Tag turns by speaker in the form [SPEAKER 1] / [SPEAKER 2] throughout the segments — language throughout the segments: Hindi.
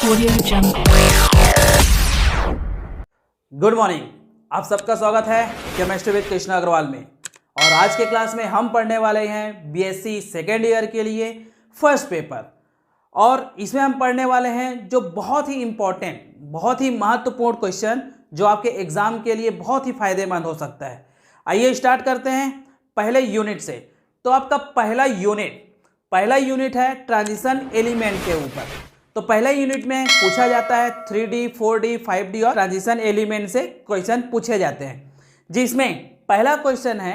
[SPEAKER 1] Audio Jungle.
[SPEAKER 2] गुड मॉर्निंग, आप सबका स्वागत है केमिस्ट्री विद कृष्णा अग्रवाल में। और आज के क्लास में हम पढ़ने वाले हैं बीएससी सेकेंड ईयर के लिए फर्स्ट पेपर। और इसमें हम पढ़ने वाले हैं जो बहुत ही इम्पोर्टेंट, बहुत ही महत्वपूर्ण क्वेश्चन जो आपके एग्जाम के लिए बहुत ही फायदेमंद हो सकता है। आइए स्टार्ट करते हैं पहले यूनिट से। तो आपका पहला यूनिट है ट्रांजिशन एलिमेंट के ऊपर। तो पहला यूनिट में पूछा जाता है 3D, 4D, 5D और ट्रांजिशन एलिमेंट से क्वेश्चन पूछे जाते हैं, जिसमें पहला क्वेश्चन है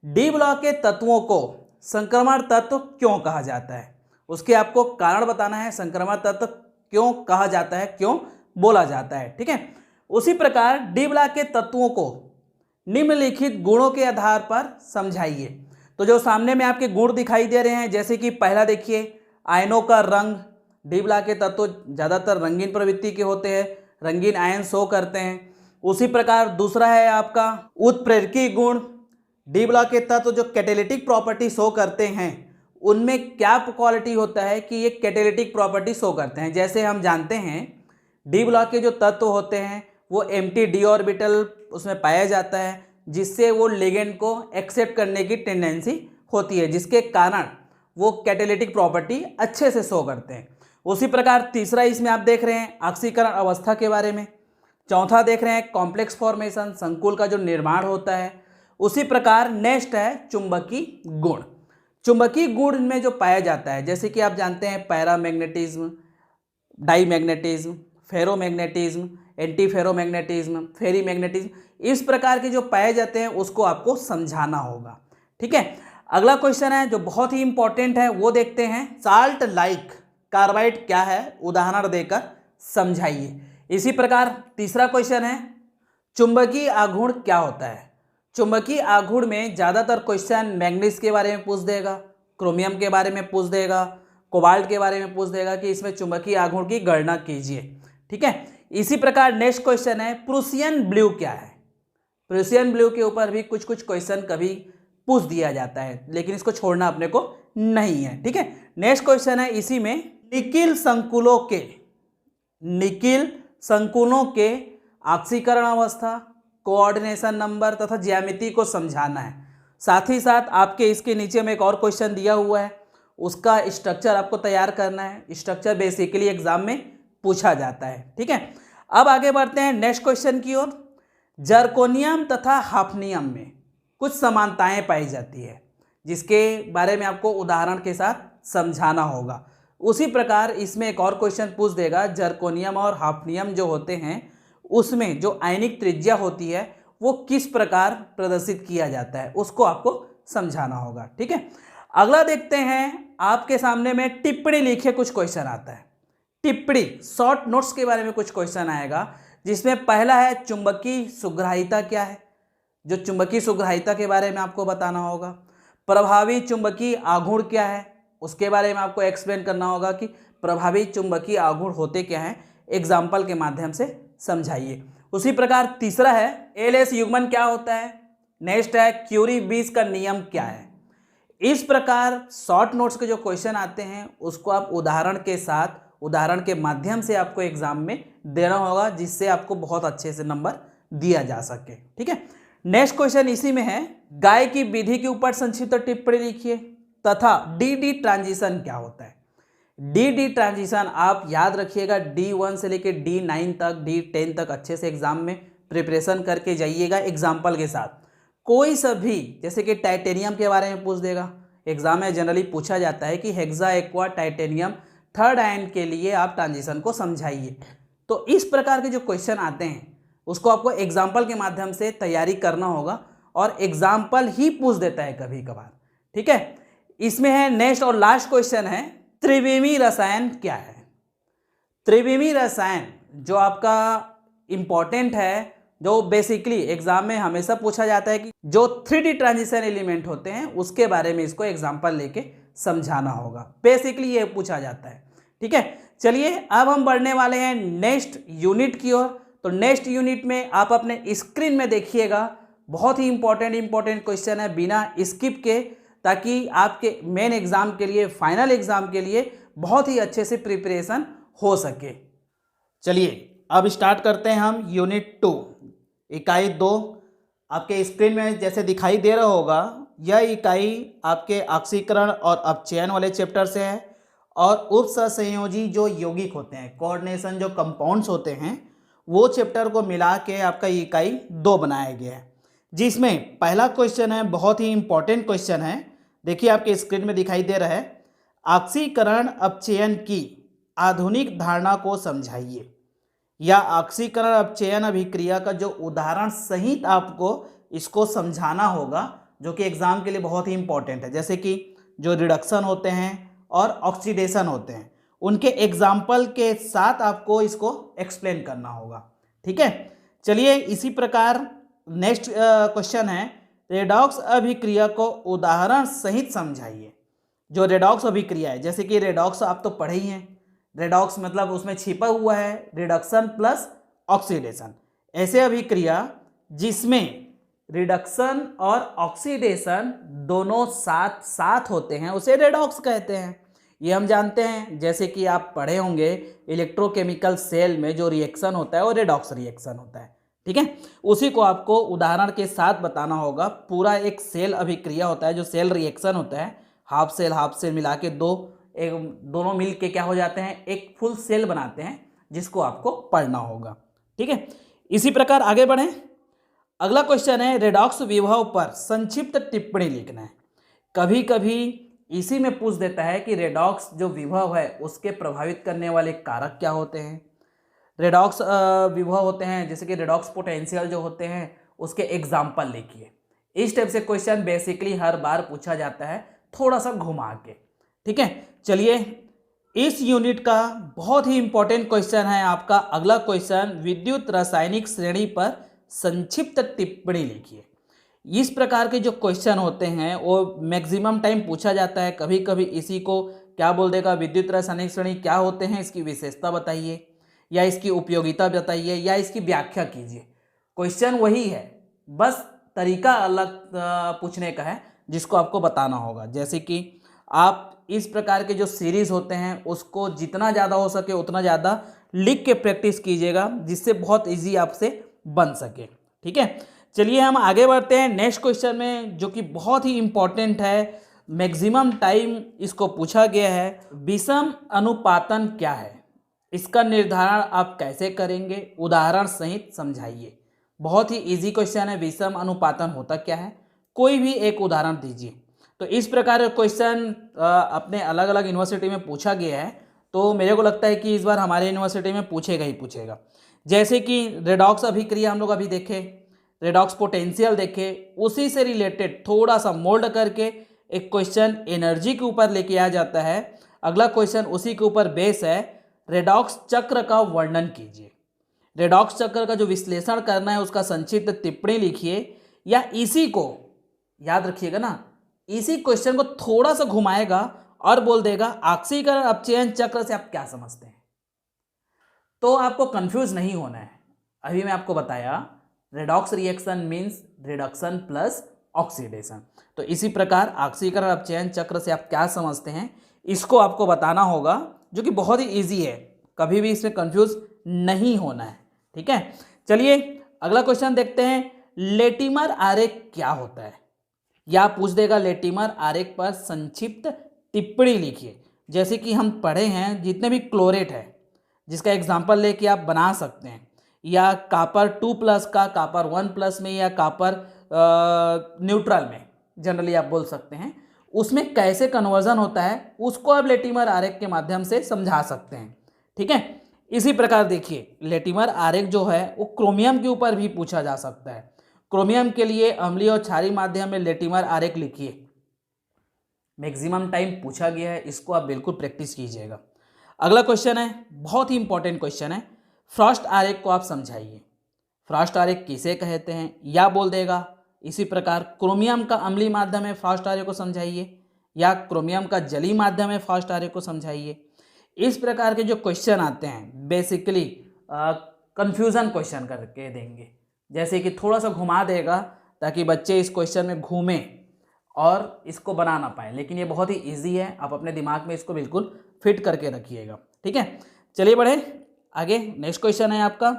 [SPEAKER 2] डी ब्लॉक के तत्वों को संक्रमण तत्व क्यों कहा जाता है। उसके आपको कारण बताना है, संक्रमण तत्व क्यों कहा जाता है, क्यों बोला जाता है। ठीक है, उसी प्रकार डी ब्लॉक के तत्वों को निम्नलिखित गुणों के आधार पर समझाइए। तो जो सामने में आपके गुण दिखाई दे रहे हैं, जैसे कि पहला देखिए आयनों का रंग। डी ब्लॉक के तत्व ज़्यादातर रंगीन प्रवृत्ति के होते हैं, रंगीन आयन शो करते हैं। उसी प्रकार दूसरा है आपका उत्प्रेरकी गुण। डी ब्लॉक के तत्व जो कैटेलिटिक प्रॉपर्टी शो करते हैं, उनमें क्या क्वालिटी होता है कि ये कैटेलिटिक प्रॉपर्टी शो करते हैं। जैसे हम जानते हैं डी ब्लॉक के जो तत्व होते हैं वो एम्प्टी डी ऑर्बिटल उसमें पाया जाता है, जिससे वो लिगेंड को एक्सेप्ट करने की टेंडेंसी होती है, जिसके कारण वो कैटेलिटिक प्रॉपर्टी अच्छे से शो करते हैं। उसी प्रकार तीसरा इसमें आप देख रहे हैं ऑक्सीकरण अवस्था के बारे में। चौथा देख रहे हैं कॉम्प्लेक्स फॉर्मेशन, संकुल का जो निर्माण होता है। उसी प्रकार नेक्स्ट है चुंबकीय गुण। चुंबकीय गुण में जो पाया जाता है, जैसे कि आप जानते हैं पैरामैग्नेटिज्म, डाईमैग्नेटिज्म, फेरोमैग्नेटिज्म, एंटी फेरोमैग्नेटिज्म, फेरीमैग्नेटिज्म, इस प्रकार के जो पाए जाते हैं उसको आपको समझाना होगा। ठीक है, अगला क्वेश्चन है जो बहुत ही इंपॉर्टेंट है, वो देखते हैं साल्ट लाइक कार्बाइड क्या है, उदाहरण देकर समझाइए। इसी प्रकार तीसरा क्वेश्चन है चुंबकीय आघूर्ण क्या होता है। चुंबकीय आघूर्ण में ज़्यादातर क्वेश्चन मैग्नीज के बारे में पूछ देगा, क्रोमियम के बारे में पूछ देगा, कोबाल्ट के बारे में पूछ देगा कि इसमें चुंबकीय आघूर्ण की गणना कीजिए। ठीक है, इसी प्रकार नेक्स्ट क्वेश्चन है प्रूसियन ब्लू क्या है। प्रूसियन ब्लू के ऊपर भी कुछ क्वेश्चन कभी पूछ दिया जाता है, लेकिन इसको छोड़ना अपने को नहीं है। ठीक है, नेक्स्ट क्वेश्चन है इसी में निकिल संकुलों के ऑक्सीकरण अवस्था, कोऑर्डिनेशन नंबर तथा ज्यामिति को समझाना है। साथ ही साथ आपके इसके नीचे में एक और क्वेश्चन दिया हुआ है, उसका स्ट्रक्चर आपको तैयार करना है। स्ट्रक्चर बेसिकली एग्जाम में पूछा जाता है। ठीक है, अब आगे बढ़ते हैं नेक्स्ट क्वेश्चन की ओर। जर्कोनियम तथा हाफनियम में कुछ समानताएं पाई जाती है, जिसके बारे में आपको उदाहरण के साथ समझाना होगा। उसी प्रकार इसमें एक और क्वेश्चन पूछ देगा जर्कोनियम और हाफनियम जो होते हैं उसमें जो आयनिक त्रिज्या होती है वो किस प्रकार प्रदर्शित किया जाता है, उसको आपको समझाना होगा। ठीक है, अगला देखते हैं आपके सामने में टिप्पणी लिखे कुछ क्वेश्चन आता है। टिप्पणी शॉर्ट नोट्स के बारे में कुछ क्वेश्चन आएगा, जिसमें पहला है चुंबकीय सुग्राहिता क्या है। जो चुंबकीय सुग्राहिता के बारे में आपको बताना होगा। प्रभावी चुंबकीय आघूर्ण क्या है, उसके बारे में आपको एक्सप्लेन करना होगा कि प्रभावी चुंबकीय आघूर्ण होते क्या हैं, एग्जाम्पल के माध्यम से समझाइए। उसी प्रकार तीसरा है एलएस युग्मन क्या होता है। नेक्स्ट है क्यूरी-बीस का नियम क्या है। इस प्रकार शॉर्ट नोट्स के जो क्वेश्चन आते हैं उसको आप उदाहरण के साथ, उदाहरण के माध्यम से आपको एग्जाम में देना होगा, जिससे आपको बहुत अच्छे से नंबर दिया जा सके। ठीक है, नेक्स्ट क्वेश्चन इसी में है गाय की विधि के ऊपर संक्षिप्त टिप्पणी लिखिए तथा डी ट्रांजिशन क्या होता है। डी ट्रांजिशन आप याद रखिएगा, D1 से लेकर D9 तक, D10 तक अच्छे से एग्जाम में प्रिपरेशन करके जाइएगा एग्जाम्पल के साथ। कोई सभी जैसे कि टाइटेनियम के बारे में पूछ देगा, एग्जाम में जनरली पूछा जाता है कि hexa aqua titanium third ion के लिए आप ट्रांजिशन को समझाइए। तो इस प्रकार के जो क्वेश्चन आते हैं उसको आपको एग्जाम्पल के माध्यम से तैयारी करना होगा, और एग्जाम्पल ही पूछ देता है कभी कभार। ठीक है, इसमें है नेक्स्ट और लास्ट क्वेश्चन है त्रिविमीय रसायन क्या है। त्रिविमीय रसायन जो आपका इंपॉर्टेंट है, जो बेसिकली एग्जाम में हमेशा पूछा जाता है कि जो 3D ट्रांजिशन एलिमेंट होते हैं उसके बारे में इसको एग्जाम्पल लेके समझाना होगा। बेसिकली ये पूछा जाता है। ठीक है, चलिए अब हम बढ़ने वाले हैं नेक्स्ट यूनिट की ओर। तो नेक्स्ट यूनिट में आप अपने स्क्रीन में देखिएगा, बहुत ही इंपॉर्टेंट क्वेश्चन है बिना स्किप के, ताकि आपके मेन एग्जाम के लिए, फाइनल एग्जाम के लिए बहुत ही अच्छे से प्रिपरेशन हो सके। चलिए अब स्टार्ट करते हैं हम यूनिट 2 इकाई 2। आपके स्क्रीन में जैसे दिखाई दे रहा होगा, यह इकाई आपके ऑक्सीकरण और अपचयन वाले चैप्टर से है और उपसंयोजी जो यौगिक होते हैं, कोऑर्डिनेशन जो कंपाउंड्स होते हैं, वो चैप्टर को मिला के आपका इकाई 2 बनाया गया है। जिसमें पहला क्वेश्चन है, बहुत ही इंपॉर्टेंट क्वेश्चन है, देखिए आपके स्क्रीन में दिखाई दे रहा है। ऑक्सीकरण अपचयन की आधुनिक धारणा को समझाइए। या ऑक्सीकरण अपचयन अभिक्रिया का जो उदाहरण सहित आपको इसको समझाना होगा, जो कि एग्जाम के लिए बहुत ही इंपॉर्टेंट है। जैसे कि जो रिडक्शन होते हैं और ऑक्सीडेशन होते हैं, उनके एग्जाम्पल के साथ आपको इसको एक्सप्लेन करना होगा। ठीक है, चलिए इसी प्रकार नेक्स्ट क्वेश्चन है, रेडॉक्स अभिक्रिया को उदाहरण सहित समझाइए। जो रेडॉक्स अभिक्रिया है, जैसे कि रेडॉक्स आप तो पढ़े ही हैं, रेडॉक्स मतलब उसमें छिपा हुआ है रिडक्शन प्लस ऑक्सीडेशन। ऐसे अभिक्रिया जिसमें रिडक्शन और ऑक्सीडेशन दोनों साथ साथ होते हैं उसे रेडॉक्स कहते हैं। ये हम जानते हैं, जैसे कि आप पढ़े होंगे इलेक्ट्रोकेमिकल सेल में जो रिएक्शन होता है वो रेडॉक्स रिएक्शन होता है। ठीक है, उसी को आपको उदाहरण के साथ बताना होगा। पूरा एक सेल अभिक्रिया होता है, जो सेल रिएक्शन होता है, हाफ सेल मिला के दोनों मिल के क्या हो जाते हैं, एक फुल सेल बनाते हैं, जिसको आपको पढ़ना होगा। ठीक है, इसी प्रकार आगे बढ़ें। अगला क्वेश्चन है, रेडॉक्स विभव पर संक्षिप्त टिप्पणी लिखना है। कभी कभी इसी में पूछ देता है कि रेडॉक्स जो विभव है उसके प्रभावित करने वाले कारक क्या होते हैं। रेडॉक्स विभव होते हैं, जैसे कि रेडॉक्स पोटेंशियल जो होते हैं, उसके एग्जाम्पल लिखिए। इस टाइप से क्वेश्चन बेसिकली हर बार पूछा जाता है, थोड़ा सा घुमा के। ठीक है, चलिए इस यूनिट का बहुत ही इंपॉर्टेंट क्वेश्चन है आपका अगला क्वेश्चन, विद्युत रासायनिक श्रेणी पर संक्षिप्त टिप्पणी लिखिए। इस प्रकार के जो क्वेश्चन होते हैं वो मैक्सिमम टाइम पूछा जाता है। कभी कभी इसी को क्या बोल देगा, विद्युत रासायनिक श्रेणी क्या होते हैं, इसकी विशेषता बताइए, या इसकी उपयोगिता बताइए, या इसकी व्याख्या कीजिए। क्वेश्चन वही है, बस तरीका अलग पूछने का है, जिसको आपको बताना होगा। जैसे कि आप इस प्रकार के जो सीरीज होते हैं उसको जितना ज़्यादा हो सके उतना ज़्यादा लिख के प्रैक्टिस कीजिएगा, जिससे बहुत इजी आपसे बन सके। ठीक है, चलिए हम आगे बढ़ते हैं नेक्स्ट क्वेश्चन में, जो कि बहुत ही इंपॉर्टेंट है, मैक्सिमम टाइम इसको पूछा गया है। विषम अनुपातन क्या है, इसका निर्धारण आप कैसे करेंगे, उदाहरण सहित समझाइए। बहुत ही इजी क्वेश्चन है, विषम अनुपातन होता क्या है, कोई भी एक उदाहरण दीजिए। तो इस प्रकार का क्वेश्चन अपने अलग अलग यूनिवर्सिटी में पूछा गया है, तो मेरे को लगता है कि इस बार हमारे यूनिवर्सिटी में पूछेगा ही पूछेगा। जैसे कि रेडॉक्स अभिक्रिया हम लोग अभी देखे, रेडॉक्स पोटेंशियल देखे, उसी से रिलेटेड थोड़ा सा मोल्ड करके एक क्वेश्चन एनर्जी के ऊपर लेके आ जाता है। अगला क्वेश्चन उसी के ऊपर बेस है, रेडॉक्स चक्र का वर्णन कीजिए। रेडॉक्स चक्र का जो विश्लेषण करना है उसका संक्षिप्त टिप्पणी लिखिए, या इसी को याद रखिएगा ना, इसी क्वेश्चन को थोड़ा सा घुमाएगा और बोल देगा ऑक्सीकरण अपचयन चक्र से आप क्या समझते हैं। तो आपको कंफ्यूज नहीं होना है। अभी मैं आपको बताया redox reaction means reduction plus oxidation. तो इसी प्रकार ऑक्सीकरण अपचयन चक्र से आप क्या समझते हैं, इसको आपको बताना होगा, जो कि बहुत ही ईजी है, कभी भी इसमें कंफ्यूज नहीं होना है। ठीक है, चलिए अगला क्वेश्चन देखते हैं, लेटिमर आरेख क्या होता है। या पूछ देगा लेटिमर आरेख पर संक्षिप्त टिप्पणी लिखिए। जैसे कि हम पढ़े हैं, जितने भी क्लोरेट है जिसका एग्जाम्पल लेके आप बना सकते हैं, या कॉपर 2+ का कॉपर 1+ में, या कॉपर न्यूट्रल में जनरली आप बोल सकते हैं, उसमें कैसे कन्वर्जन होता है उसको आप लेटिमर आरेख के माध्यम से समझा सकते हैं। ठीक है, इसी प्रकार देखिए लेटिमर आरेख जो है वो क्रोमियम के ऊपर भी पूछा जा सकता है। क्रोमियम के लिए अम्लीय और क्षारीय माध्यम में लेटिमर आरेख लिखिए। मैक्सिमम टाइम पूछा गया है, इसको आप बिल्कुल प्रैक्टिस कीजिएगा। अगला क्वेश्चन है, बहुत ही इंपॉर्टेंट क्वेश्चन है, फ्रॉस्ट आरेख को आप समझाइए। फ्रॉस्ट आरेख किसे कहते हैं, या बोल देगा इसी प्रकार क्रोमियम का अम्लीय माध्यम है फ्रॉस्ट आरेख को समझाइए, या क्रोमियम का जलीय माध्यम है फ्रॉस्ट आरेख को समझाइए। इस प्रकार के जो क्वेश्चन आते हैं बेसिकली कंफ्यूजन क्वेश्चन करके देंगे, जैसे कि थोड़ा सा घुमा देगा ताकि बच्चे इस क्वेश्चन में घूमें और इसको बना ना पाए। लेकिन ये बहुत ही इजी है, आप अपने दिमाग में इसको बिल्कुल फिट करके रखिएगा। ठीक है, चलिए बढ़े आगे नेक्स्ट क्वेश्चन है आपका,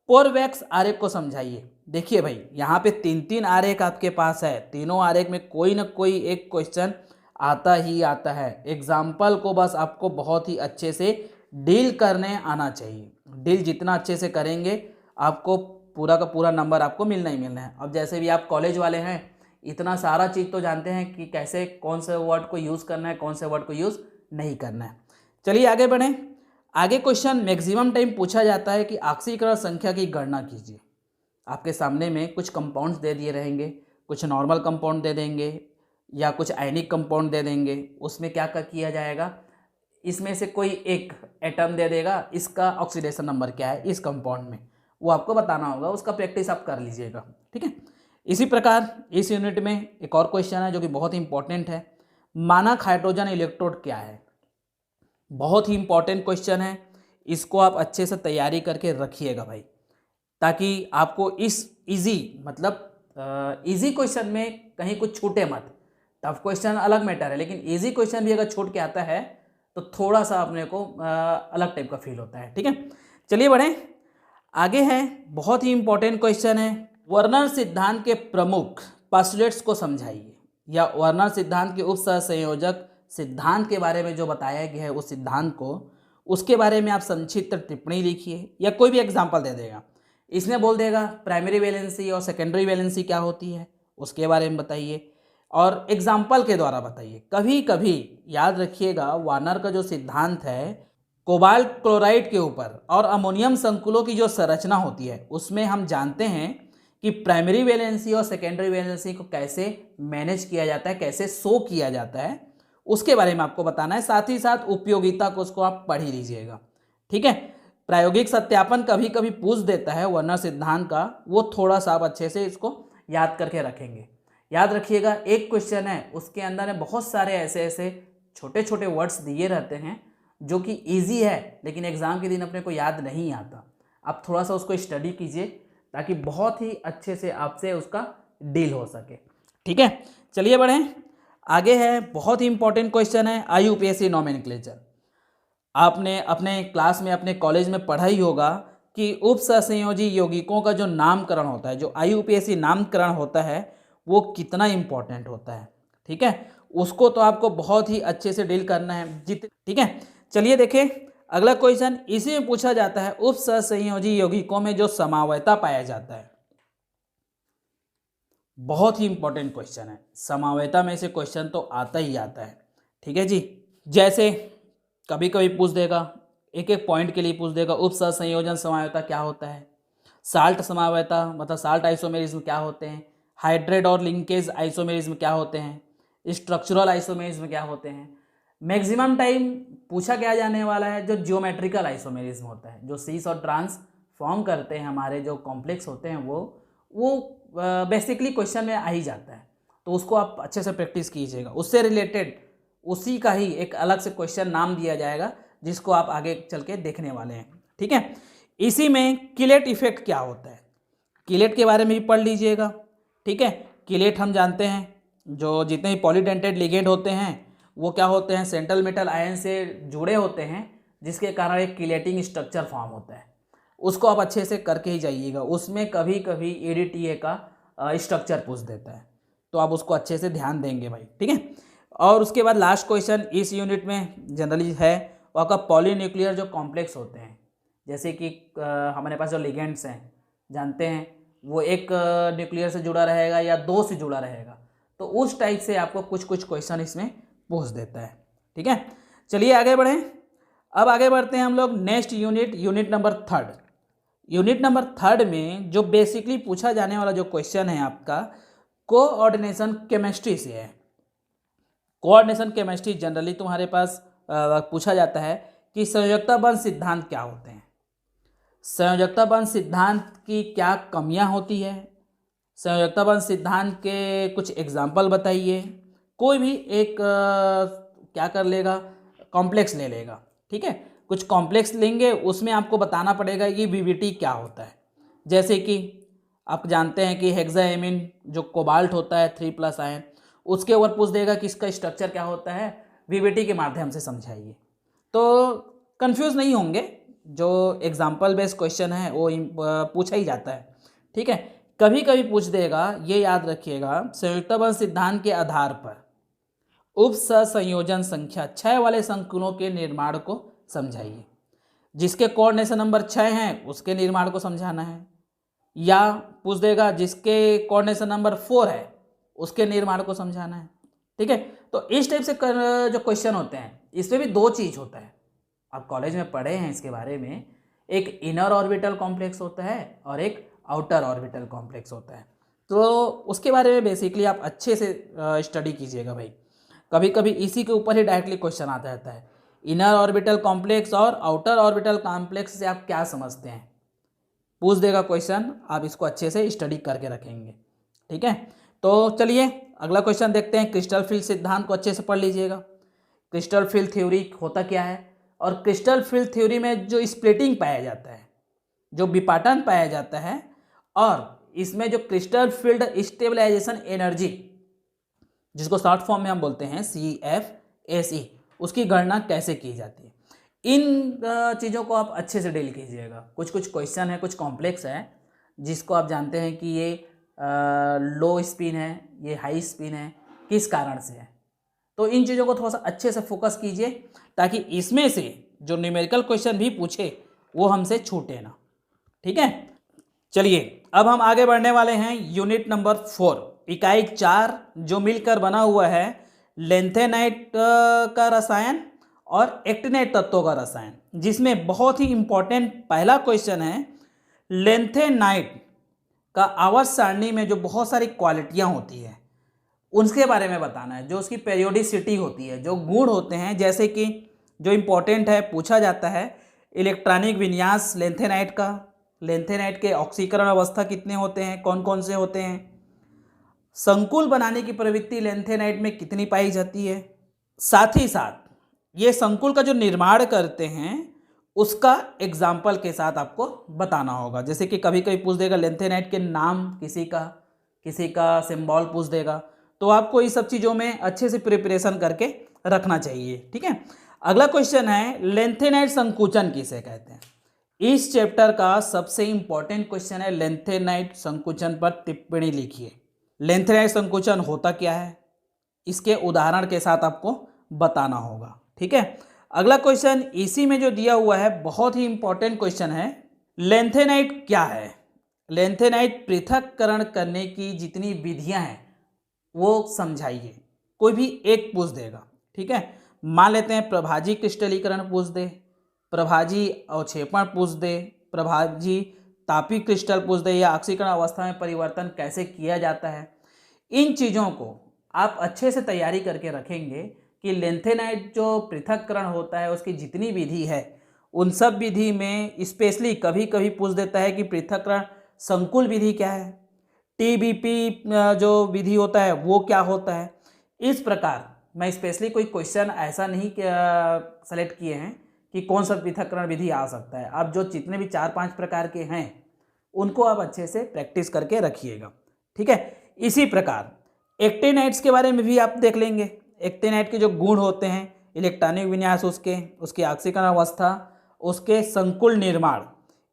[SPEAKER 2] पोरवैक्स आरेख को समझाइए। देखिए भाई, यहाँ पे 3 आरेख आपके पास है, तीनों आरेख में कोई ना कोई एक क्वेश्चन आता ही आता है। एग्जाम्पल को बस आपको बहुत ही अच्छे से डील करने आना चाहिए। डील जितना अच्छे से करेंगे आपको पूरा का पूरा नंबर आपको मिलना ही मिलना है। अब जैसे भी आप कॉलेज वाले हैं, इतना सारा चीज़ तो जानते हैं कि कैसे कौन से वर्ड को यूज़ करना है, कौन से वर्ड को यूज़ नहीं करना है। चलिए आगे बढ़ें। आगे क्वेश्चन मैक्सिमम टाइम पूछा जाता है कि ऑक्सीकरण संख्या की गणना कीजिए। आपके सामने में कुछ कंपाउंड्स दे दिए रहेंगे, कुछ नॉर्मल कंपाउंड दे देंगे या कुछ आयनिक कंपाउंड दे देंगे। उसमें क्या किया जाएगा, इसमें से कोई एक एटम दे देगा, इसका ऑक्सीडेशन नंबर क्या है इस कंपाउंड में, वो आपको बताना होगा। उसका प्रैक्टिस आप कर लीजिएगा, ठीक है। इसी प्रकार इस यूनिट में एक और क्वेश्चन है जो कि बहुत ही इंपॉर्टेंट है, मानक हाइड्रोजन इलेक्ट्रोड क्या है। बहुत ही इंपॉर्टेंट क्वेश्चन है, इसको आप अच्छे से तैयारी करके रखिएगा भाई, ताकि आपको इस इजी क्वेश्चन में कहीं कुछ छूटे मत। टफ क्वेश्चन अलग मैटर है, लेकिन इजी क्वेश्चन भी अगर छूट के आता है तो थोड़ा सा अपने को अलग टाइप का फील होता है, ठीक है। चलिए बढ़ें आगे। है बहुत ही इंपॉर्टेंट क्वेश्चन है, वर्नर सिद्धांत के प्रमुख पोस्टुलेट्स को समझाइए, या वर्नर सिद्धांत के उपसहसंयोजक सिद्धांत के बारे में जो बताया गया है उस सिद्धांत को, उसके बारे में आप संक्षिप्त टिप्पणी लिखिए, या कोई भी एग्जाम्पल दे देगा। इसमें बोल देगा प्राइमरी वैलेंसी और सेकेंडरी वैलेंसी क्या होती है उसके बारे में बताइए, और एग्जाम्पल के द्वारा बताइए। कभी कभी याद रखिएगा, वार्नर का जो सिद्धांत है कोबाल्ट क्लोराइड के ऊपर और अमोनियम संकुलों की जो संरचना होती है, उसमें हम जानते हैं कि प्राइमरी वैलेंसी और सेकेंडरी वैलेंसी को कैसे मैनेज किया जाता है, कैसे शो किया जाता है, उसके बारे में आपको बताना है। साथ ही साथ उपयोगिता को उसको आप पढ़ ही लीजिएगा, ठीक है। प्रायोगिक सत्यापन कभी कभी पूछ देता है वर्नर सिद्धांत का, वो थोड़ा सा आप अच्छे से इसको याद करके रखेंगे। याद रखिएगा, एक क्वेश्चन है उसके अंदर में बहुत सारे ऐसे ऐसे छोटे छोटे वर्ड्स दिए रहते हैं जो कि इजी है, लेकिन एग्जाम के दिन अपने को याद नहीं आता। आप थोड़ा सा उसको स्टडी कीजिए ताकि बहुत ही अच्छे से आपसे उसका डील हो सके, ठीक है। चलिए बढ़ें आगे। है बहुत ही इंपॉर्टेंट क्वेश्चन है, IUPAC नोमेनक्लेचर। आपने अपने क्लास में अपने कॉलेज में पढ़ा ही होगा कि उपसहसंयोजी यौगिकों का जो नामकरण होता है, जो IUPAC नामकरण होता है, वो कितना इंपॉर्टेंट होता है, ठीक है। उसको तो आपको बहुत ही अच्छे से डील करना है, ठीक है। चलिए देखें अगला क्वेश्चन, इसी में पूछा जाता है उपसहसंयोजी यौगिकों में जो समावयता पाया जाता है। बहुत ही इंपॉर्टेंट क्वेश्चन है, समावयता में से क्वेश्चन तो आता ही आता है, ठीक है जी। जैसे कभी कभी पूछ देगा, एक एक पॉइंट के लिए पूछ देगा, उपसहसंयोजन समावयता क्या होता है, साल्ट समावयता मतलब साल्ट आइसोमेरिज्म क्या होते हैं, हाइड्रेट और लिंकेज आइसोमेरिज्म क्या होते हैं, स्ट्रक्चरल आइसोमेरिज्म क्या होते हैं। मैक्सिमम टाइम पूछा क्या जाने वाला है जो जियोमेट्रिकल आइसोमेरिज्म होता है, जो सीस और ट्रांस फॉर्म करते हैं हमारे जो कॉम्प्लेक्स होते हैं, वो बेसिकली क्वेश्चन में आ ही जाता है। तो उसको आप अच्छे से प्रैक्टिस कीजिएगा, उससे रिलेटेड उसी का ही एक अलग से क्वेश्चन नाम दिया जाएगा जिसको आप आगे चल के देखने वाले हैं, ठीक है। इसी में किलेट इफेक्ट क्या होता है, किलेट के बारे में भी पढ़ लीजिएगा, ठीक है। किलेट हम जानते हैं, जो जितने भी पॉलीडेंटेड लिगेंड होते हैं वो क्या होते हैं, सेंट्रल मेटल आयन से जुड़े होते हैं, जिसके कारण एक किलेटिंग स्ट्रक्चर फॉर्म होता है। उसको आप अच्छे से करके ही जाइएगा। उसमें कभी कभी EDTA का स्ट्रक्चर पूछ देता है, तो आप उसको अच्छे से ध्यान देंगे भाई, ठीक है। और उसके बाद लास्ट क्वेश्चन इस यूनिट में जनरली है वो आपका पॉलीन्यूक्लियर जो कॉम्प्लेक्स होते हैं, जैसे कि हमारे पास जो लिगेंड्स हैं जानते हैं, वो एक न्यूक्लियर से जुड़ा रहेगा या 2 से जुड़ा रहेगा, तो उस टाइप से आपको कुछ कुछ क्वेश्चन इसमें पूछ देता है, ठीक है। चलिए आगे बढ़ें। अब आगे बढ़ते हैं हम लोग next unit, unit number 3। Unit number 3 में जो बेसिकली पूछा जाने वाला जो क्वेश्चन है आपका कोऑर्डिनेशन केमिस्ट्री से है। कोऑर्डिनेशन केमिस्ट्री जनरली तुम्हारे पास पूछा जाता है कि संयोजकता बंध सिद्धांत क्या होते हैं, संयोजकता बंध सिद्धांत की क्या कमियां होती है, संयोजकता बंध सिद्धांत के कुछ एग्जाम्पल बताइए। कोई भी एक क्या कर लेगा, कॉम्प्लेक्स ले लेगा, ठीक है। कुछ कॉम्प्लेक्स लेंगे, उसमें आपको बताना पड़ेगा कि VBT क्या होता है। जैसे कि आप जानते हैं कि हेक्साएमिन जो कोबाल्ट होता है 3+ आयन, उसके ऊपर पूछ देगा कि इसका स्ट्रक्चर क्या होता है, VBT के माध्यम से समझाइए। तो कंफ्यूज नहीं होंगे, जो एग्जाम्पल बेस्ड क्वेश्चन है वो पूछा ही जाता है। ठीक है, कभी कभी पूछ देगा, ये याद रखिएगा, संयुक्त बल सिद्धांत के आधार पर उप संयोजन संख्या 6 वाले संकुलों के निर्माण को समझाइए। जिसके कोऑर्डिनेशन नंबर 6 हैं उसके निर्माण को समझाना है, या पूछ देगा जिसके कोऑर्डिनेशन नंबर 4 है उसके निर्माण को समझाना है। ठीक है, तो इस टाइप से जो क्वेश्चन होते हैं इसमें भी दो चीज होता है, आप कॉलेज में पढ़े हैं इसके बारे में। एक इनर ऑर्बिटल कॉम्प्लेक्स होता है और एक आउटर ऑर्बिटल कॉम्प्लेक्स होता है। तो उसके बारे में बेसिकली आप अच्छे से स्टडी कीजिएगा भाई। कभी कभी इसी के ऊपर ही डायरेक्टली क्वेश्चन आता रहता है, इनर ऑर्बिटल कॉम्प्लेक्स और आउटर ऑर्बिटल कॉम्प्लेक्स से आप क्या समझते हैं, पूछ देगा क्वेश्चन, आप इसको अच्छे से स्टडी करके रखेंगे। ठीक है, तो चलिए अगला क्वेश्चन देखते हैं। क्रिस्टल फील्ड सिद्धांत को अच्छे से पढ़ लीजिएगा। क्रिस्टल फील्ड थ्योरी होता क्या है, और क्रिस्टल फील्ड थ्योरी में जो स्प्लिटिंग पाया जाता है, जो विपाटन पाया जाता है, और इसमें जो क्रिस्टल फील्ड स्टेबलाइजेशन एनर्जी, जिसको शॉर्ट फॉर्म में हम बोलते हैं CFSE, उसकी गणना कैसे की जाती है, इन चीज़ों को आप अच्छे से डील कीजिएगा। कुछ कुछ क्वेश्चन है, कुछ कॉम्प्लेक्स है, जिसको आप जानते हैं कि ये लो स्पिन है, ये हाई स्पिन है, किस कारण से है। तो इन चीज़ों को थोड़ा सा अच्छे से फोकस कीजिए, ताकि इसमें से जो न्यूमेरिकल क्वेश्चन भी पूछे वो हमसे छूटे ना। ठीक है, चलिए अब हम आगे बढ़ने वाले हैं। यूनिट नंबर 4, इकाई 4, जो मिलकर बना हुआ है लेंथेनाइट का रसायन और एक्टिनाइट तत्वों का रसायन, जिसमें बहुत ही इंपॉर्टेंट पहला क्वेश्चन है, लेंथेनाइट का आवर्त सारणी में जो बहुत सारी क्वालिटियां होती है उनके बारे में बताना है, जो उसकी पेरियोडिसिटी होती है, जो गुण होते हैं, जैसे कि जो इम्पोर्टेंट है पूछा जाता है, इलेक्ट्रॉनिक विन्यास लेंथेनाइट का, लेंथेनाइट के ऑक्सीकरण अवस्था कितने होते हैं, कौन कौन से होते हैं, संकुल बनाने की प्रवृत्ति लेंथेनाइट में कितनी पाई जाती है, साथ ही साथ ये संकुल का जो निर्माण करते हैं उसका एग्जाम्पल के साथ आपको बताना होगा। जैसे कि कभी कभी पूछ देगा लेंथेनाइट के नाम, किसी का सिंबल पूछ देगा, तो आपको इस सब चीज़ों में अच्छे से प्रिपरेशन करके रखना चाहिए। ठीक है, अगला क्वेश्चन है, लेंथेनाइट संकुचन किसे कहते हैं। इस चैप्टर का सबसे इंपॉर्टेंट क्वेश्चन है, लेंथेनाइट संकुचन पर टिप्पणी लिखिए। लेंथेनाइट संकुचन होता क्या है, इसके उदाहरण के साथ आपको बताना होगा। ठीक है, अगला क्वेश्चन इसी में जो दिया हुआ है, बहुत ही इंपॉर्टेंट क्वेश्चन है, लेंथेनाइट क्या है। लेंथेनाइट पृथक्करण करने की जितनी विधियां हैं वो समझाइए। कोई भी एक पूछ देगा। ठीक है, मान लेते हैं प्रभाजी क्रिस्टलीकरण पूछ दे, प्रभाजी अवक्षेपण पूछ दे, प्रभाजी तापी क्रिस्टल पूछ दे, या ऑक्सीकरण अवस्था में परिवर्तन कैसे किया जाता है। इन चीज़ों को आप अच्छे से तैयारी करके रखेंगे कि लेंथेनाइट जो पृथक्करण होता है उसकी जितनी विधि है उन सब विधि में स्पेशली कभी कभी पूछ देता है कि पृथक्करण संकुल विधि क्या है, TBP जो विधि होता है वो क्या होता है। इस प्रकार मैं स्पेशली कोई क्वेश्चन ऐसा नहीं सेलेक्ट किए हैं कि कौन सा पृथक्करण विधि आ सकता है। आप जो जितने भी 4-5 प्रकार के हैं उनको आप अच्छे से प्रैक्टिस करके रखिएगा। ठीक है, इसी प्रकार एक्टिनाइट्स के बारे में भी आप देख लेंगे। एक्टिनाइट के जो गुण होते हैं, इलेक्ट्रॉनिक विन्यास उसके ऑक्सीकरण अवस्था, उसके संकुल निर्माण,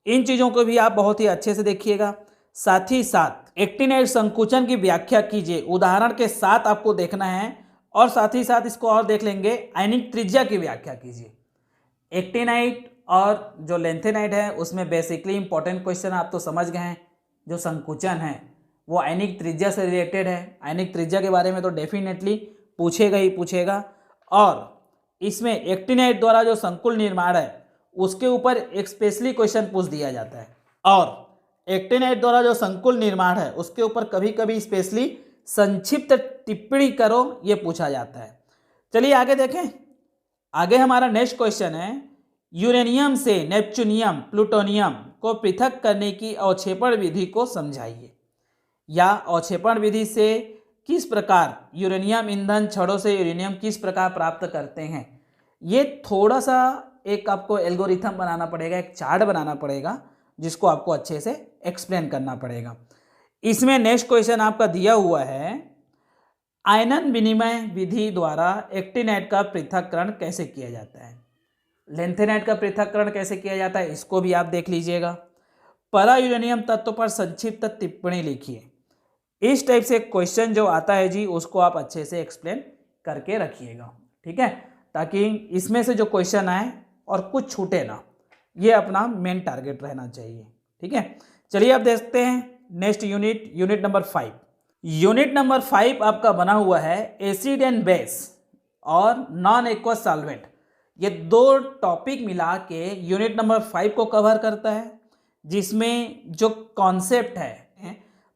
[SPEAKER 2] इन चीज़ों को भी आप बहुत ही अच्छे से देखिएगा। साथ ही साथ एक्टिनाइट संकुचन की व्याख्या कीजिए, उदाहरण के साथ आपको देखना है, और साथ ही साथ इसको और देख लेंगे, आयनिक त्रिज्या की व्याख्या कीजिए। एक्टिनाइट और जो लेंथेनाइट है उसमें बेसिकली इंपॉर्टेंट क्वेश्चन आप तो समझ गए हैं, जो संकुचन है वो आयनिक त्रिज्या से रिलेटेड है। आयनिक त्रिज्या के बारे में तो डेफिनेटली पूछेगा ही पूछेगा, और इसमें एक्टिनाइट द्वारा जो संकुल निर्माण है उसके ऊपर एक स्पेशली क्वेश्चन पूछ दिया जाता है, और एक्टिनाइट द्वारा जो संकुल निर्माण है उसके ऊपर कभी कभी स्पेशली संक्षिप्त टिप्पणी करो, ये पूछा जाता है। चलिए आगे देखें। आगे हमारा नेक्स्ट क्वेश्चन है, यूरेनियम से नेपच्यूनियम प्लूटोनियम को पृथक करने की अवक्षेपण विधि को समझाइए, या अवक्षेपण विधि से किस प्रकार यूरेनियम ईंधन छड़ों से यूरेनियम किस प्रकार प्राप्त करते हैं। ये थोड़ा सा एक आपको एल्गोरिथम बनाना पड़ेगा, एक चार्ट बनाना पड़ेगा, जिसको आपको अच्छे से एक्सप्लेन करना पड़ेगा। इसमें नेक्स्ट क्वेश्चन आपका दिया हुआ है, आयनन विनिमय विधि द्वारा एक्टिनाइट का पृथक्करण कैसे किया जाता है। लेंथेनाइट का पृथक्करण कैसे किया जाता है इसको भी आप देख लीजिएगा। परा यूरेनियम तत्व पर संक्षिप्त टिप्पणी लिखिए। इस टाइप से क्वेश्चन जो आता है जी उसको आप अच्छे से एक्सप्लेन करके रखिएगा, ठीक है, ताकि इसमें से जो क्वेश्चन आए और कुछ छूटे ना, ये अपना मेन टारगेट रहना चाहिए, ठीक है। चलिए अब देखते हैं next unit, unit number 5। Unit number 5 आपका बना हुआ है एसिड एंड बेस और नॉन एक्वस सॉल्वेंट। ये दो टॉपिक मिला के यूनिट नंबर 5 को कवर करता है, जिसमें जो कॉन्सेप्ट है,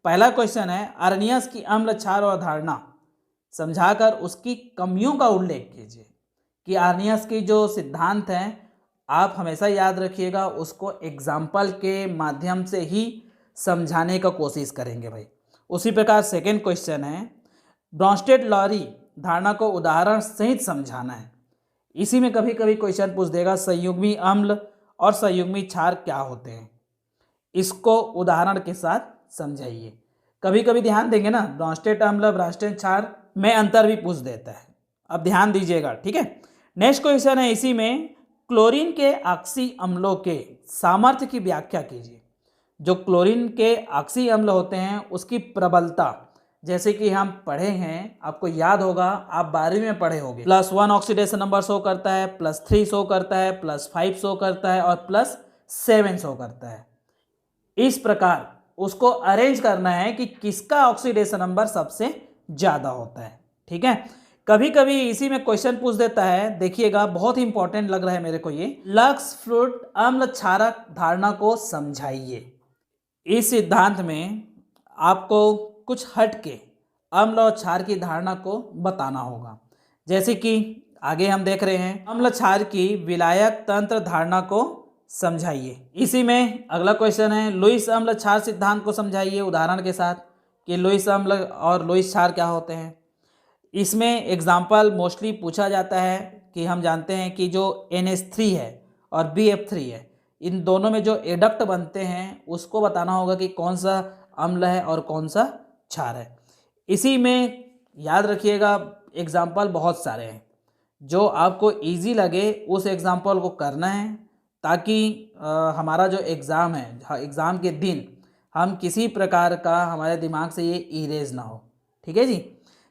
[SPEAKER 2] पहला क्वेश्चन है अरनियस की अम्ल क्षार और धारणा समझाकर उसकी कमियों का उल्लेख कीजिए। कि आर्नियस की जो सिद्धांत हैं आप हमेशा याद रखिएगा, उसको एग्जाम्पल के माध्यम से ही समझाने का कोशिश करेंगे भाई। उसी प्रकार सेकेंड क्वेश्चन है ब्रॉन्स्टेड लॉरी धारणा को उदाहरण सहित समझाना है। इसी में कभी कभी क्वेश्चन पूछ देगा संयुग्मी अम्ल और संयुग्मी क्षार क्या होते हैं, इसको उदाहरण के साथ समझाइए। कभी कभी ध्यान देंगे ना, ब्रॉन्स्टेड अम्ल ब्रॉन्स्टेड क्षार में अंतर भी पूछ देता है, अब ध्यान दीजिएगा, ठीक है। नेक्स्ट क्वेश्चन है इसी में क्लोरीन के ऑक्सी अम्लों के सामर्थ्य की व्याख्या कीजिए। जो क्लोरीन के ऑक्सी अम्ल होते हैं उसकी प्रबलता, जैसे कि हम पढ़े हैं, आपको याद होगा, आप 12वीं में पढ़े होंगे, +1 ऑक्सीडेशन नंबर शो करता है, +3 शो करता है, +5 शो करता है और +7 शो करता है। इस प्रकार उसको अरेंज करना है कि किसका ऑक्सीडेशन नंबर सबसे ज़्यादा होता है, ठीक है। कभी कभी इसी में क्वेश्चन पूछ देता है, देखिएगा बहुत ही इंपॉर्टेंट लग रहा है मेरे को ये, लक्स फ्रूट अम्ल क्षारक धारणा को समझाइए। इस सिद्धांत में आपको कुछ हट के अम्ल और क्षार की धारणा को बताना होगा। जैसे कि आगे हम देख रहे हैं अम्ल क्षार की विलायक तंत्र धारणा को समझाइए। इसी में अगला क्वेश्चन है लुईस अम्ल क्षार सिद्धांत को समझाइए उदाहरण के साथ कि लुईस अम्ल और लुईस क्षार क्या होते हैं। इसमें एग्जाम्पल मोस्टली पूछा जाता है कि हम जानते हैं कि जो NH3 है और BF3 है, इन दोनों में जो एडक्ट बनते हैं उसको बताना होगा कि कौन सा अम्ल है और कौन सा क्षार है। इसी में याद रखिएगा एग्जाम्पल बहुत सारे हैं, जो आपको इजी लगे उस एग्जाम्पल को करना है, ताकि हमारा जो एग्ज़ाम है, एग्ज़ाम के दिन हम किसी प्रकार का हमारे दिमाग से ये इरेज ना हो, ठीक है जी।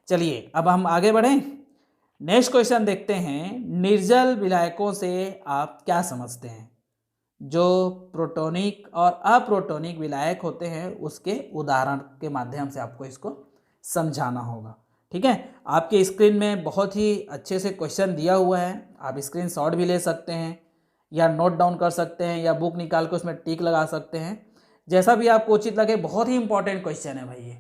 [SPEAKER 2] चलिए अब हम आगे बढ़ें। नेक्स्ट क्वेश्चन देखते हैं निर्जल विलायकों से आप क्या समझते हैं। जो प्रोटोनिक और अप्रोटोनिक विलायक होते हैं उसके उदाहरण के माध्यम से आपको इसको समझाना होगा, ठीक है। आपके स्क्रीन में बहुत ही अच्छे से क्वेश्चन दिया हुआ है, आप स्क्रीनशॉट भी ले सकते हैं या नोट डाउन कर सकते हैं या बुक निकाल कर उसमें टिक लगा सकते हैं, जैसा भी आपको उचित लगे। बहुत ही इंपॉर्टेंट क्वेश्चन है भाई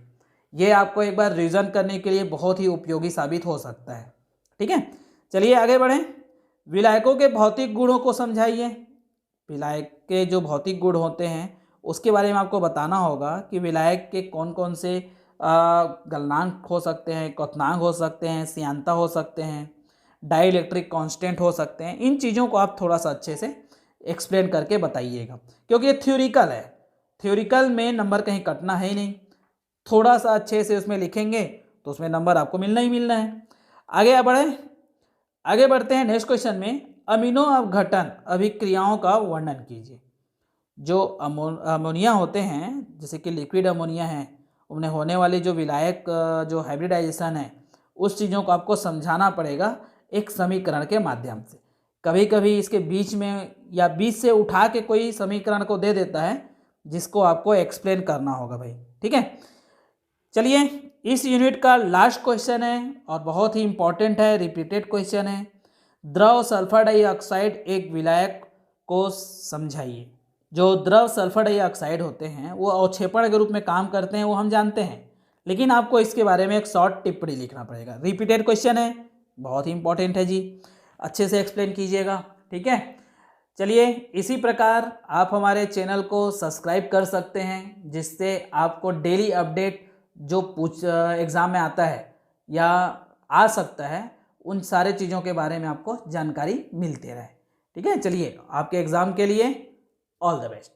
[SPEAKER 2] ये आपको एक बार रिवीजन करने के लिए बहुत ही उपयोगी साबित हो सकता है, ठीक है। चलिए आगे बढ़ें। विलायकों के भौतिक गुणों को समझाइए। विलायक के जो भौतिक गुण होते हैं उसके बारे में आपको बताना होगा कि विलायक के कौन कौन से गलनांक हो सकते हैं, क्वथनांक हो सकते हैं, सियांता हो सकते हैं, डाइइलेक्ट्रिक कांस्टेंट हो सकते हैं। इन चीज़ों को आप थोड़ा सा अच्छे से एक्सप्लेन करके बताइएगा, क्योंकि ये थ्योरिकल है, थ्योरिकल में नंबर कहीं कटना है ही नहीं। थोड़ा सा अच्छे से उसमें लिखेंगे तो उसमें नंबर आपको मिलना ही मिलना है। आगे बढ़ते हैं नेक्स्ट क्वेश्चन में अमीनो अपघटन अभिक्रियाओं का वर्णन कीजिए। जो अमोनिया होते हैं, जैसे कि लिक्विड अमोनिया है, उनमें होने वाली जो विलायक जो हाइब्रिडाइजेशन है उस चीज़ों को आपको समझाना पड़ेगा एक समीकरण के माध्यम से। कभी कभी इसके बीच में या बीच से उठा के कोई समीकरण को दे देता है जिसको आपको एक्सप्लेन करना होगा भाई, ठीक है। चलिए इस यूनिट का लास्ट क्वेश्चन है और बहुत ही इंपॉर्टेंट है, रिपीटेड क्वेश्चन है। द्रव सल्फर डाइऑक्साइड एक विलायक को समझाइए। जो द्रव सल्फर डाइऑक्साइड होते हैं वो अवक्षेपण के रूप में काम करते हैं, वो हम जानते हैं, लेकिन आपको इसके बारे में एक शॉर्ट टिप्पणी लिखना पड़ेगा। रिपीटेड क्वेश्चन है, बहुत ही इंपॉर्टेंट है जी, अच्छे से एक्सप्लेन कीजिएगा, ठीक है। चलिए इसी प्रकार आप हमारे चैनल को सब्सक्राइब कर सकते हैं, जिससे आपको डेली अपडेट जो एग्ज़ाम में आता है या आ सकता है उन सारे चीज़ों के बारे में आपको जानकारी मिलती रहे, ठीक है। चलिए आपके एग्ज़ाम के लिए ऑल द बेस्ट।